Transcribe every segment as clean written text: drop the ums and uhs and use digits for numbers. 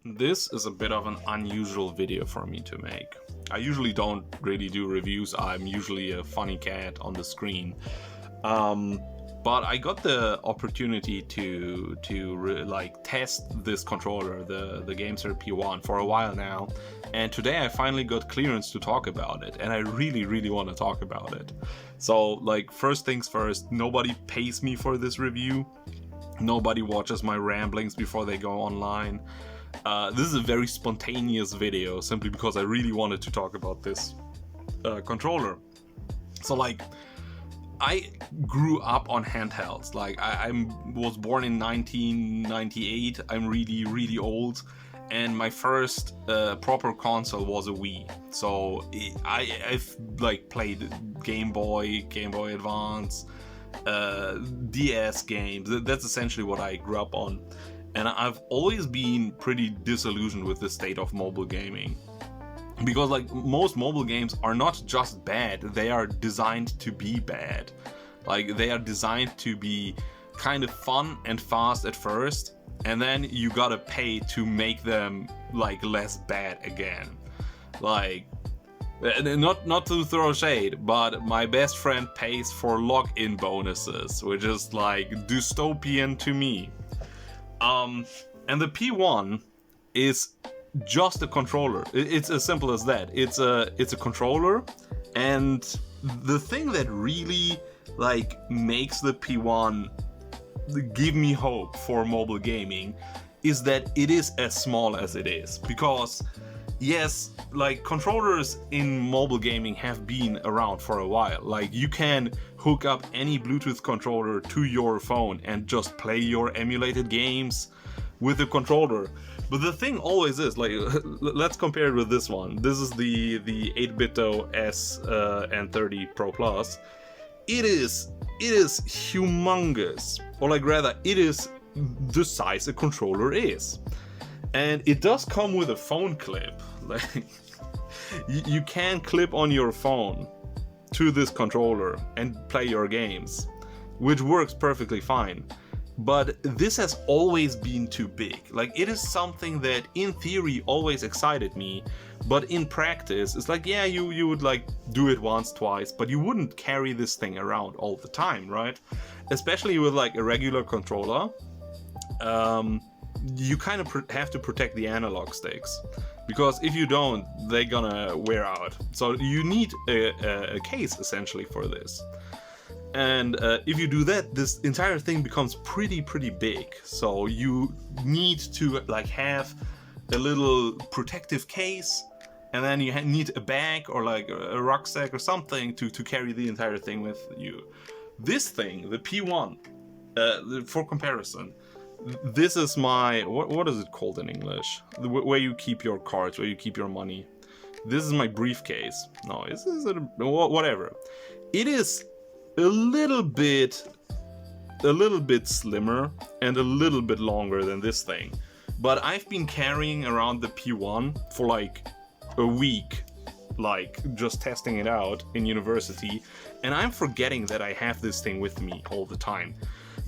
This is a bit of an unusual video for me to make. I usually don't really do reviews. I'm usually a funny cat on the screen. But I got the opportunity to test this controller, the GameSir P1, for a while now, and today I finally got clearance to talk about it, and I really want to talk about it. So, like, first things first, nobody pays me for this review. Nobody watches my ramblings before they go online. This is a very spontaneous video, simply because I really wanted to talk about this controller. So, like, I grew up on handhelds. Like, I was born in 1998. I'm really old, and my first proper console was a Wii. So I've like played Game Boy Advance, DS games. That's essentially what I grew up on, and I've always been pretty disillusioned with the state of mobile gaming. Because, like, most mobile games are not just bad, they are designed to be bad. Like, they are designed to be kind of fun and fast at first, and then you gotta pay to make them, like, less bad again. Like, not to throw shade, but my best friend pays for login bonuses, which is, like, dystopian to me. And the P1 is just a controller. It's as simple as that. It's a controller, and the thing that really like makes the P1 give me hope for mobile gaming is that it is as small as it is. Because yes, like, controllers in mobile gaming have been around for a while. Like, you can hook up any Bluetooth controller to your phone and just play your emulated games with a controller. But the thing always is, like, let's compare it with this one. This is the 8-Bito S and 30 Pro Plus. It is humongous, or like rather, it is the size a controller is, and it does come with a phone clip. Like, you can clip on your phone to this controller and play your games, which works perfectly fine. But this has always been too big. Like, it is something that in theory always excited me, but in practice it's like, yeah, you would like do it once, twice, but you wouldn't carry this thing around all the time, right? Especially with like a regular controller. You kind of have to protect the analog sticks, because if you don't, they're gonna wear out. So you need a case essentially for this. And if you do that, this entire thing becomes pretty big. So you need to like have a little protective case, and then you need a bag or like a rucksack or something to carry the entire thing with you. This thing, the P1, for comparison, this is my, what is it called in English? Where you keep your cards, where you keep your money. This is my briefcase. No, is it whatever. It is a little bit slimmer and a little bit longer than this thing, but I've been carrying around the P1 for like a week, like just testing it out in university, and I'm forgetting that I have this thing with me all the time.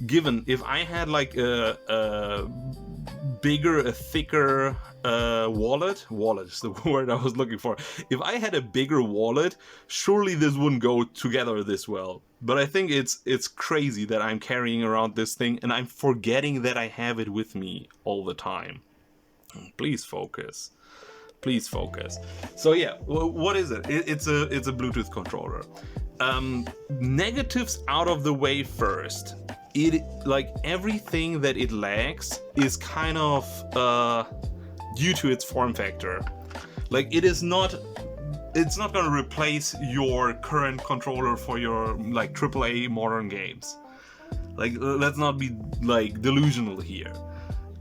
Given if I had like a thicker wallet is the word I was looking for. If I had a bigger wallet, surely this wouldn't go together this well. But I think it's crazy that I'm carrying around this thing and I'm forgetting that I have it with me all the time. Please focus. Please focus. So yeah, what is it? It's a Bluetooth controller. Negatives out of the way first. It, like, everything that it lacks is kind of due to its form factor. Like, it's not gonna replace your current controller for your like AAA modern games. Like, let's not be like delusional here.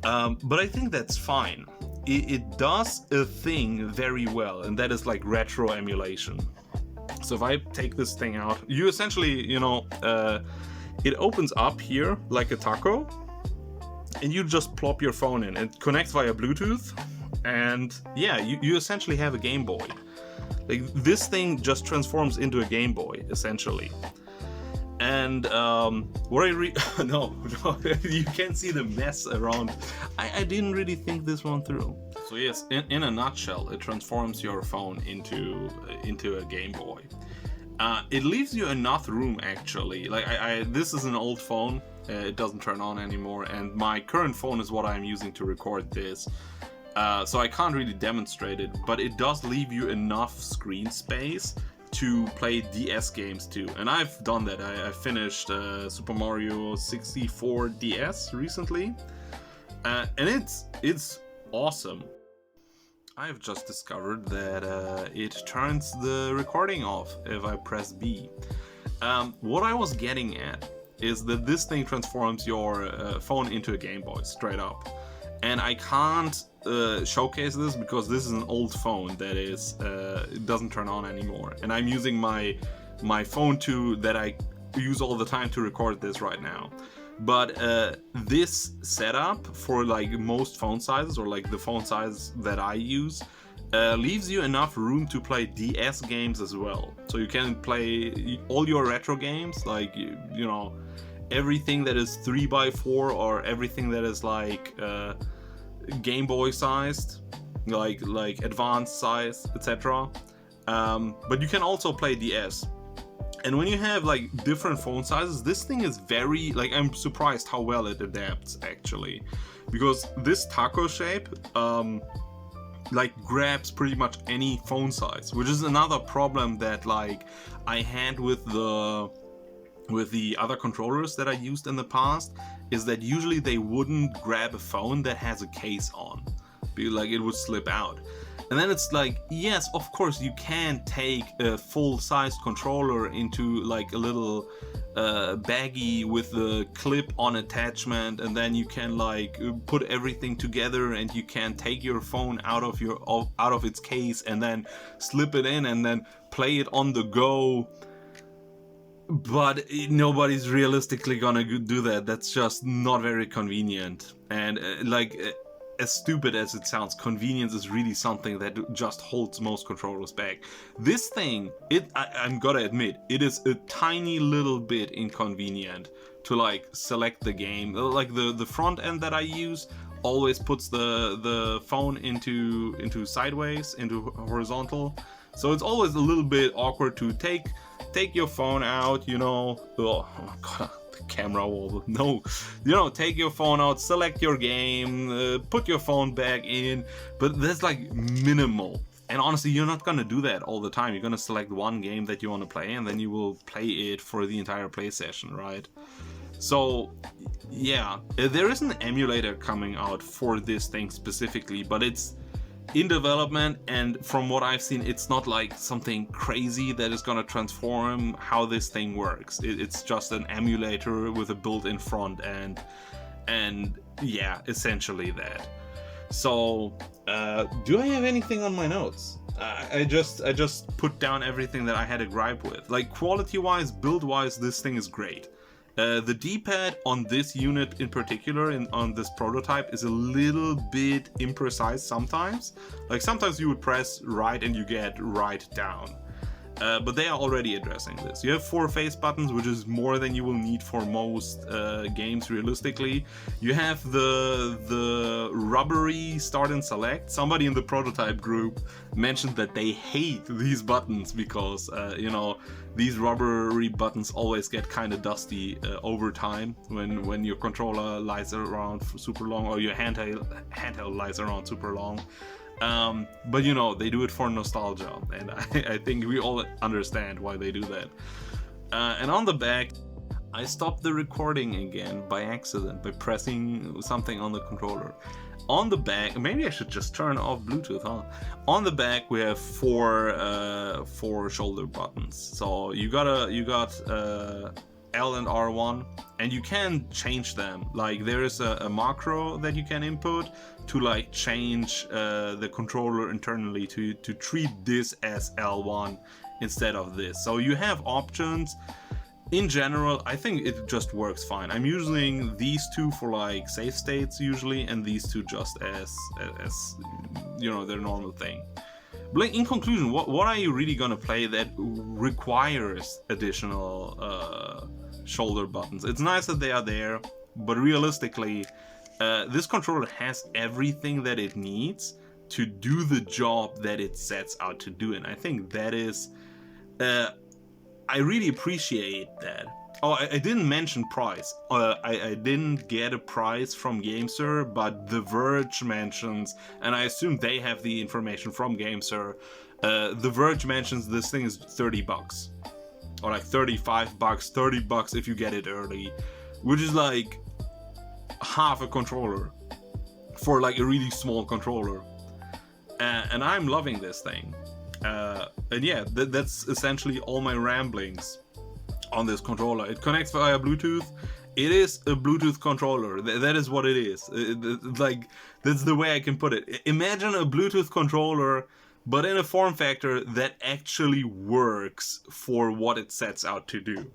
But I think that's fine. It does a thing very well, and that is like retro emulation. So if I take this thing out, you essentially, it opens up here like a taco, and you just plop your phone in. It connects via Bluetooth, and yeah, you essentially have a Game Boy. Like, this thing just transforms into a Game Boy, essentially. And what I no, you can't see the mess around. I didn't really think this one through. So yes, in a nutshell, it transforms your phone into a Game Boy. It leaves you enough room, actually. Like this is an old phone. It doesn't turn on anymore, and my current phone is what I'm using to record this. So I can't really demonstrate it, but it does leave you enough screen space to play DS games too. And I've done that. I finished Super Mario 64 DS recently, and it's awesome. I've just discovered that it turns the recording off if I press B. What I was getting at is that this thing transforms your phone into a Game Boy, straight up. And I can't showcase this because this is an old phone that is it doesn't turn on anymore. And I'm using my phone that I use all the time to record this right now. But this setup for like most phone sizes, or like the phone size that I use, leaves you enough room to play DS games as well. So you can play all your retro games, like you know, everything that is 3x4 or everything that is like Game Boy sized, like advanced size, etc. But you can also play DS. And when you have like different phone sizes, this thing is very, like, I'm surprised how well it adapts actually, because this taco shape like grabs pretty much any phone size, which is another problem that like I had with the other controllers that I used in the past, is that usually they wouldn't grab a phone that has a case on, because like it would slip out. And then it's like, yes, of course you can take a full-sized controller into like a little baggie with the clip-on attachment, and then you can like put everything together, and you can take your phone out of its case and then slip it in and then play it on the go. But nobody's realistically gonna do that. That's just not very convenient. And as stupid as it sounds, convenience is really something that just holds most controllers back. This thing, I'm gonna admit, it is a tiny little bit inconvenient to like select the game. Like the front end that I use always puts the phone into sideways, into horizontal. So it's always a little bit awkward to take your phone out, you know. Oh god, the camera wobble. No, you know, take your phone out, select your game, put your phone back in. But that's like minimal. And honestly, you're not gonna do that all the time. You're gonna select one game that you want to play, and then you will play it for the entire play session, right? So yeah, there is an emulator coming out for this thing specifically, but it's in development, and from what I've seen, it's not like something crazy that is gonna transform how this thing works. It's just an emulator with a built-in front end, and yeah, essentially that. So do I have anything on my notes? I just put down everything that I had a gripe with. Like quality-wise, build-wise, this thing is great. The D-pad on this unit in particular, on this prototype, is a little bit imprecise sometimes. Like sometimes you would press right and you get right down. But they are already addressing this. You have 4 face buttons, which is more than you will need for most games realistically. You have the rubbery start and select. Somebody in the prototype group mentioned that they hate these buttons because, you know, these rubbery buttons always get kind of dusty over time when your controller lies around for super long, or your handheld lies around super long. But you know, they do it for nostalgia, and I think we all understand why they do that. And on the back, I stopped the recording again by accident by pressing something on the controller. On the back, maybe I should just turn off Bluetooth, huh? On the back we have four shoulder buttons. So you got L and R1, and you can change them. Like there is a macro that you can input to like change the controller internally to treat this as L1 instead of this. So you have options. In general, I think it just works fine. I'm using these two for like save states usually, and these two just as you know, their normal thing. But in conclusion, what are you really gonna play that requires additional shoulder buttons. It's nice that they are there, but realistically, this controller has everything that it needs to do the job that it sets out to do, and I think that is, I really appreciate that. Oh, I didn't mention price. I didn't get a price from GameSir, but The Verge mentions, and I assume they have the information from GameSir. The Verge mentions this thing is $30, or like $35, $30 if you get it early, which is like half a controller for like a really small controller. And I'm loving this thing. And yeah, that's essentially all my ramblings on this controller. It connects via Bluetooth. It is a Bluetooth controller. That is what it is. Like, that's the way I can put it. Imagine a Bluetooth controller, but in a form factor that actually works for what it sets out to do.